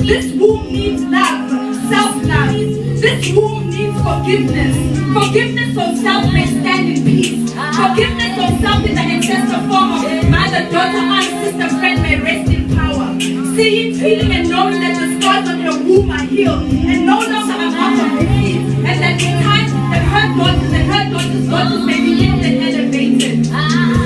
This womb needs love, self-love. This womb needs forgiveness. Forgiveness of self may stand in peace. Forgiveness of self in the ancestor form of mother, daughter, aunt, sister, friend may rest in power. Seeing, feeling, and knowing that the scars on your womb are healed and no longer a mark of defeat. And that in time that her daughters and her daughters may be healed and elevated.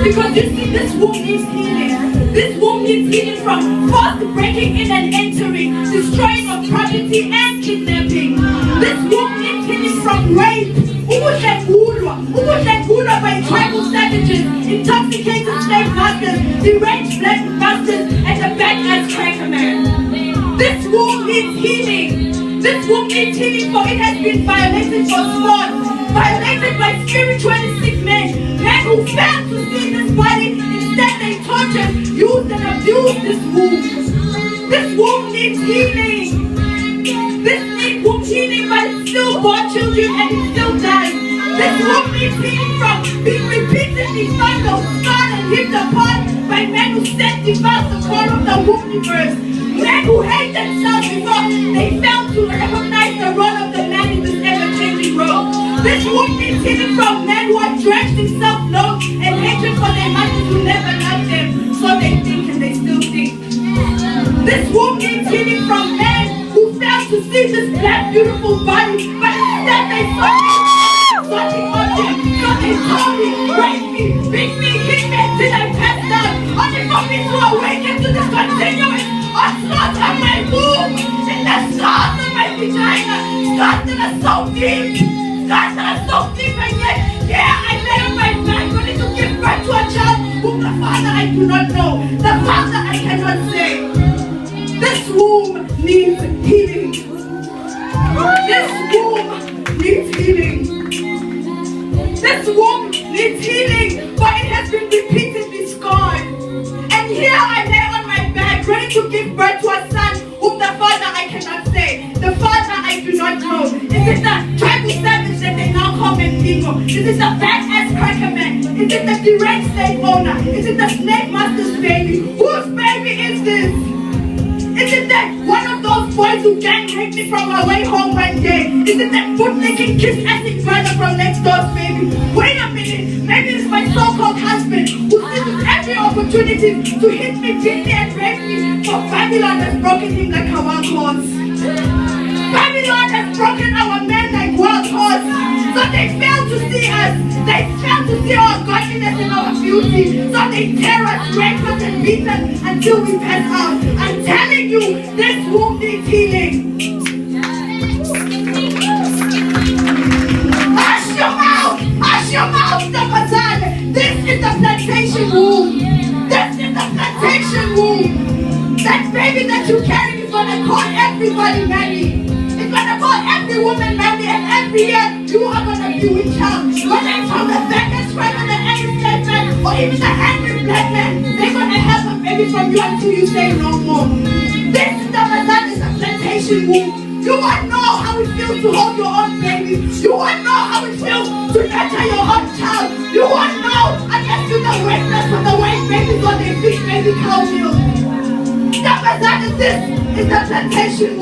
Because you see, this womb needs healing. This womb needs healing from forced breaking in and entering, destroying of property and kidnapping. This womb needs healing from rape, ukudlengulwa by tribal savages, intoxicated slave masters, deranged black masters, and the bad-ass cracker man. This womb needs healing. This womb needs healing, for it has been violated for sport, violated by spiritually sick men who failed to see this body. Instead, they tortured, used, and abused this womb. This womb needs healing. This needs womb healing, but it still bore children and it still dies. This womb needs healing from being repeatedly fondled, scarred, and ripped apart by men who set devout the core of the womb-universe. Men who hate themselves before they fail to recognize the role of the man in this ever-changing world. This womb needs healing from men who are drenched in self-love and hatred for their mothers who never loved them, so they think and they still think. This womb needs healing from men who fail to see this black, beautiful body, but instead they saw the object. So they told me, rape me, beat me, hit me until I passed out, only for me to awaken to this continuous onslaught of my womb, in the scars of my vagina, scars that are so deep, scars that are so deep, and yet, yeah, I lay on my back ready to give birth to a child whom the father I do not know, the father I cannot say. This womb needs healing. This womb needs healing. This womb needs healing, but it has been repeatedly scarred. And here I lay on my back, ready to give birth to a son whom the father I cannot say, the father I do not know. Is it the tribal savage that they now call Mendigo? Is it the bad-ass cracker man? Is it the deranged slave owner? Is it the slave master's baby? Whose baby is this? Is it that one of those boys who gang raped me from my way home one day? Is it that foot-licking, kiss-assing brother from next door's baby? Wait a minute, maybe it's my so-called husband who seizes every opportunity to hit me, beat me, and rape me, for Babylon has broken him like a wild horse. Babylon has broken our men like wild horse. So they fail to see us. They fail to see our godliness and our beauty. So they tear us, rape us, and beat us until we pass out. I'm telling you, this womb needs healing. Hush your mouth, Tapazane. This is the plantation womb. This is the plantation womb. That baby that you carry is gonna call everybody Mary. It's gonna call every woman Mary, and every year you are gonna be with child. Whether it's from the backers, from the enslaved man, or even the angry black man, they're gonna have a baby from you until you say no more. This is the Mazan, is a plantation womb. You won't know how it feels to hold your own baby. You won't know how it feels to nurture your own child. You won't know unless you're the witness for the white babies on their feet, baby cow milk. The Mazan is this, is the plantation womb.